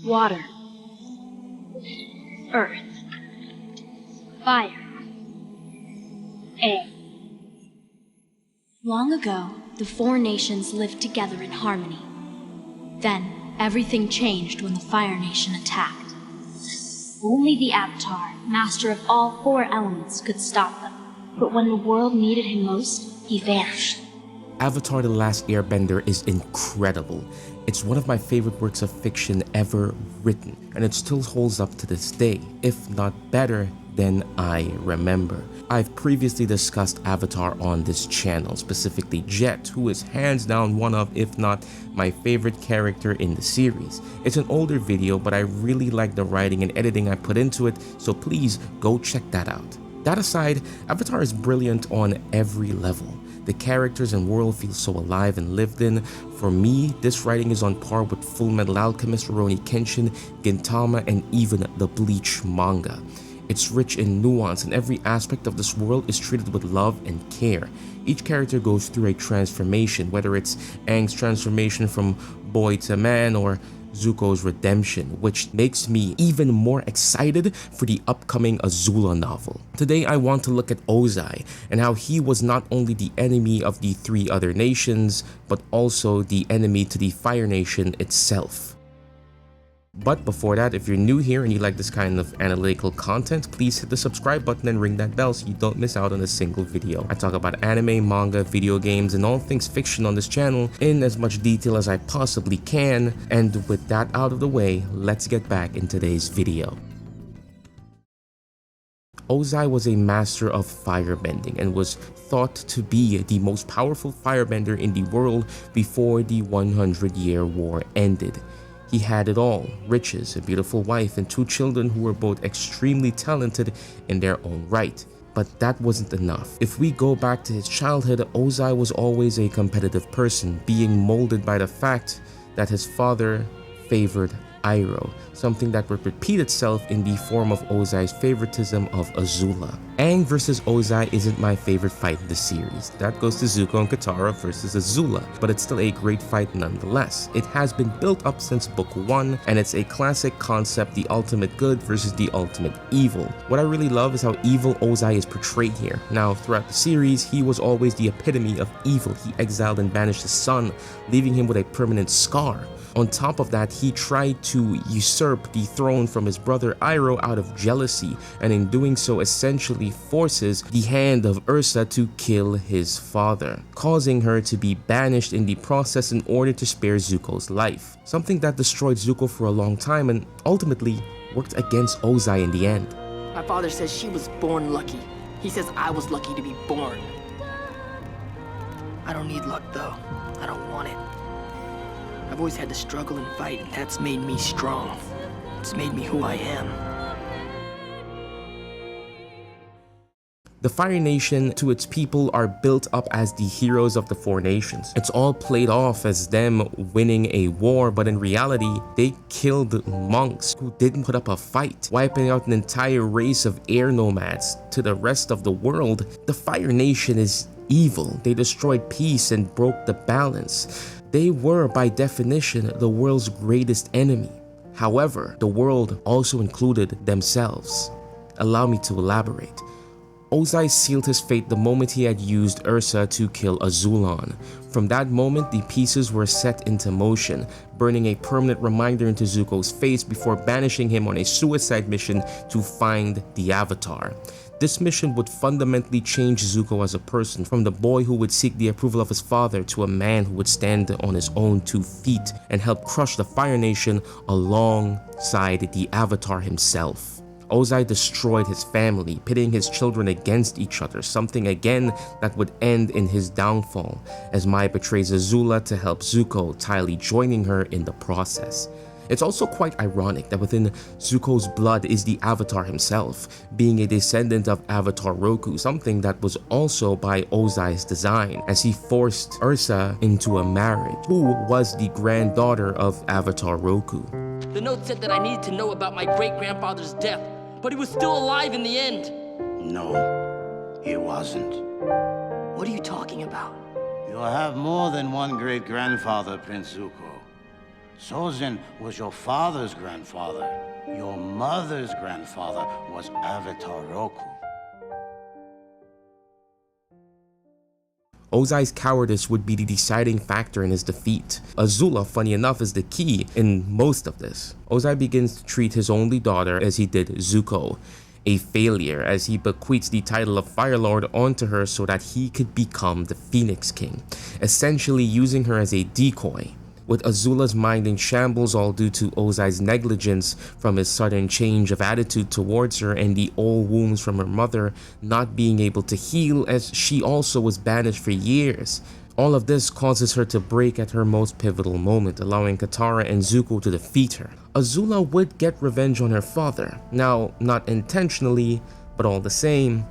Water. Earth. Fire. Air. Long ago, the four nations lived together in harmony. Then, everything changed when the Fire Nation attacked. Only the Avatar, master of all four elements, could stop them. But when the world needed him most, he vanished. Avatar: The Last Airbender is incredible. It's one of my favorite works of fiction ever written, and it still holds up to this day, if not better than I remember. I've previously discussed Avatar on this channel, specifically Jet, who is hands down one of, if not my favorite character in the series. It's an older video, but I really like the writing and editing I put into it, so please go check that out. That aside, Avatar is brilliant on every level. The characters and world feel so alive and lived in. For me, this writing is on par with Full Metal Alchemist, Rurouni Kenshin, Gintama, and even the Bleach manga. It's rich in nuance, and every aspect of this world is treated with love and care. Each character goes through a transformation, whether it's Aang's transformation from boy to man or Zuko's redemption, which makes me even more excited for the upcoming Azula novel. Today I want to look at Ozai and how he was not only the enemy of the three other nations, but also the enemy to the Fire Nation itself. But before that, if you're new here and you like this kind of analytical content, please hit the subscribe button and ring that bell so you don't miss out on a single video. I talk about anime, manga, video games, and all things fiction on this channel in as much detail as I possibly can. And with that out of the way, let's get back in today's video. Ozai was a master of firebending and was thought to be the most powerful firebender in the world before the 100-year war ended. He had it all: riches, a beautiful wife, and two children who were both extremely talented in their own right. But that wasn't enough. If we go back to his childhood, Ozai was always a competitive person, being molded by the fact that his father favored Iroh, something that would repeat itself in the form of Ozai's favoritism of Azula. Aang versus Ozai isn't my favorite fight in the series. That goes to Zuko and Katara versus Azula, but it's still a great fight nonetheless. It has been built up since book 1, and it's a classic concept, the ultimate good versus the ultimate evil. What I really love is how evil Ozai is portrayed here. Now, throughout the series, he was always the epitome of evil. He exiled and banished his son, leaving him with a permanent scar. On top of that, he tried to usurp the throne from his brother Iroh out of jealousy, and in doing so essentially forces the hand of Ursa to kill his father, causing her to be banished in the process in order to spare Zuko's life. Something that destroyed Zuko for a long time and ultimately worked against Ozai in the end. My father says she was born lucky. He says I was lucky to be born. I don't need luck though. I don't want it. I've always had to struggle and fight, and that's made me strong. It's made me who I am. The Fire Nation, to its people, are built up as the heroes of the four nations. It's all played off as them winning a war, but in reality, they killed monks who didn't put up a fight, wiping out an entire race of air nomads. To the rest of the world, the Fire Nation is evil. They destroyed peace and broke the balance. They were, by definition, the world's greatest enemy. However, the world also included themselves. Allow me to elaborate. Ozai sealed his fate the moment he had used Ursa to kill Azulon. From that moment, the pieces were set into motion, burning a permanent reminder into Zuko's face before banishing him on a suicide mission to find the Avatar. This mission would fundamentally change Zuko as a person, from the boy who would seek the approval of his father to a man who would stand on his own 2 feet and help crush the Fire Nation alongside the Avatar himself. Ozai destroyed his family, pitting his children against each other, something again that would end in his downfall, as Mai betrays Azula to help Zuko, Ty Lee joining her in the process. It's also quite ironic that within Zuko's blood is the Avatar himself, being a descendant of Avatar Roku, something that was also by Ozai's design, as he forced Ursa into a marriage, who was the granddaughter of Avatar Roku. The note said that I needed to know about my great-grandfather's death, but he was still alive in the end. No, he wasn't. What are you talking about? You have more than one great-grandfather, Prince Zuko. Sozin was your father's grandfather. Your mother's grandfather was Avatar Roku. Ozai's cowardice would be the deciding factor in his defeat. Azula, funny enough, is the key in most of this. Ozai begins to treat his only daughter as he did Zuko, a failure, as he bequeaths the title of Fire Lord onto her so that he could become the Phoenix King, essentially using her as a decoy. With Azula's mind in shambles, all due to Ozai's negligence from his sudden change of attitude towards her and the old wounds from her mother not being able to heal, as she also was banished for years. All of this causes her to break at her most pivotal moment, allowing Katara and Zuko to defeat her. Azula would get revenge on her father. Now, not intentionally, but all the same,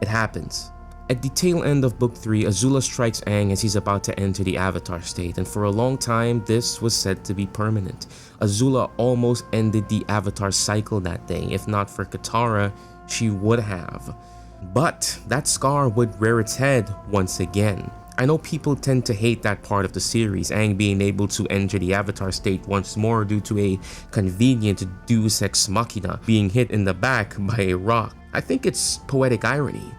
it happens. At the tail end of Book 3, Azula strikes Aang as he's about to enter the Avatar state, and for a long time, this was said to be permanent. Azula almost ended the Avatar cycle that day. If not for Katara, she would have. But that scar would rear its head once again. I know people tend to hate that part of the series, Aang being able to enter the Avatar state once more due to a convenient deus ex machina being hit in the back by a rock. I think it's poetic irony.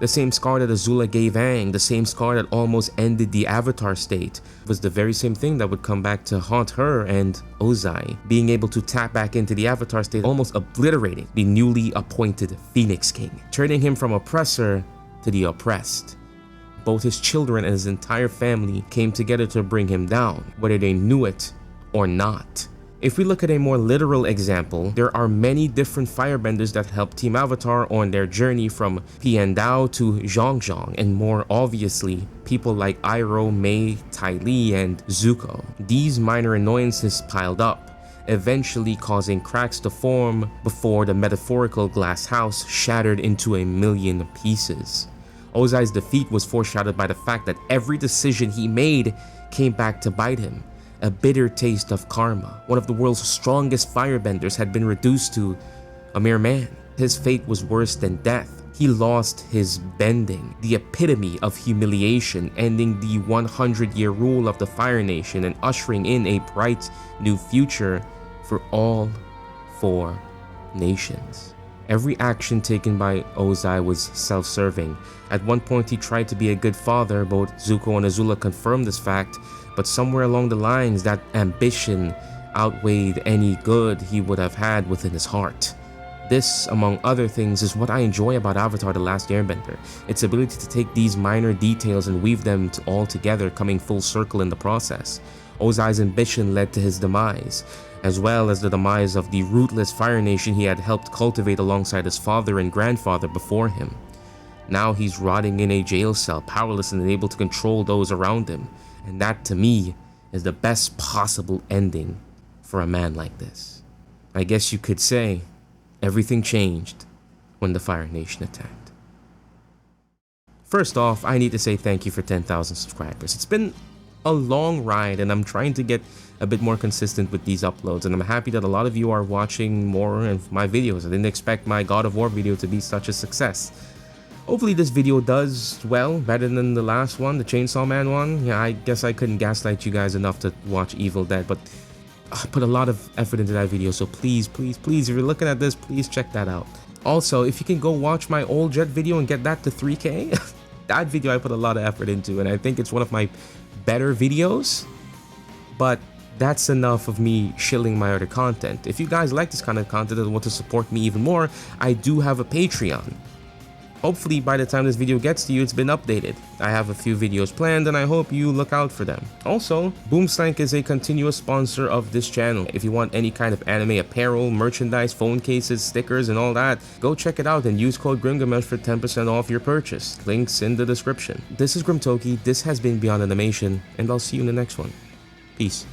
The same scar that Azula gave Aang, the same scar that almost ended the Avatar state, was the very same thing that would come back to haunt her and Ozai. Being able to tap back into the Avatar state, almost obliterating the newly appointed Phoenix King, turning him from oppressor to the oppressed. Both his children and his entire family came together to bring him down, whether they knew it or not. If we look at a more literal example, there are many different firebenders that help Team Avatar on their journey from Piandao to Zhong, and more obviously, people like Iroh, Mei, Ty Lee, and Zuko. These minor annoyances piled up, eventually causing cracks to form before the metaphorical glass house shattered into a million pieces. Ozai's defeat was foreshadowed by the fact that every decision he made came back to bite him. A bitter taste of karma. One of the world's strongest firebenders had been reduced to a mere man. His fate was worse than death. He lost his bending, the epitome of humiliation, ending the 100-year rule of the Fire Nation and ushering in a bright new future for all 4 nations. Every action taken by Ozai was self-serving. At one point he tried to be a good father. Both Zuko and Azula confirmed this fact, but somewhere along the lines that ambition outweighed any good he would have had within his heart. This, among other things, is what I enjoy about Avatar: The Last Airbender, its ability to take these minor details and weave them all together, coming full circle in the process. Ozai's ambition led to his demise, as well as the demise of the rootless Fire Nation he had helped cultivate alongside his father and grandfather before him. Now he's rotting in a jail cell, powerless and unable to control those around him. And that, to me, is the best possible ending for a man like this. I guess you could say everything changed when the Fire Nation attacked. First off, I need to say thank you for 10,000 subscribers. It's been a long ride and I'm trying to get a bit more consistent with these uploads, and I'm happy that a lot of you are watching more of my videos. I didn't expect my God of War video to be such a success. Hopefully this video does well, better than the last one, the Chainsaw Man one. Yeah, I guess I couldn't gaslight you guys enough to watch Evil Dead, but I put a lot of effort into that video, so please, please, please, if you're looking at this, please check that out. Also, if you can go watch my old Jet video and get that to 3K, that video I put a lot of effort into, and I think it's one of my better videos, but that's enough of me shilling my other content. If you guys like this kind of content and want to support me even more, I do have a Patreon. Hopefully by the time this video gets to you, it's been updated. I have a few videos planned and I hope you look out for them. Also, Boomstank is a continuous sponsor of this channel. If you want any kind of anime apparel, merchandise, phone cases, stickers, and all that, go check it out and use code Grimgamesh for 10% off your purchase. Links in the description. This is Grimtoki, this has been Beyond Animation, and I'll see you in the next one. Peace.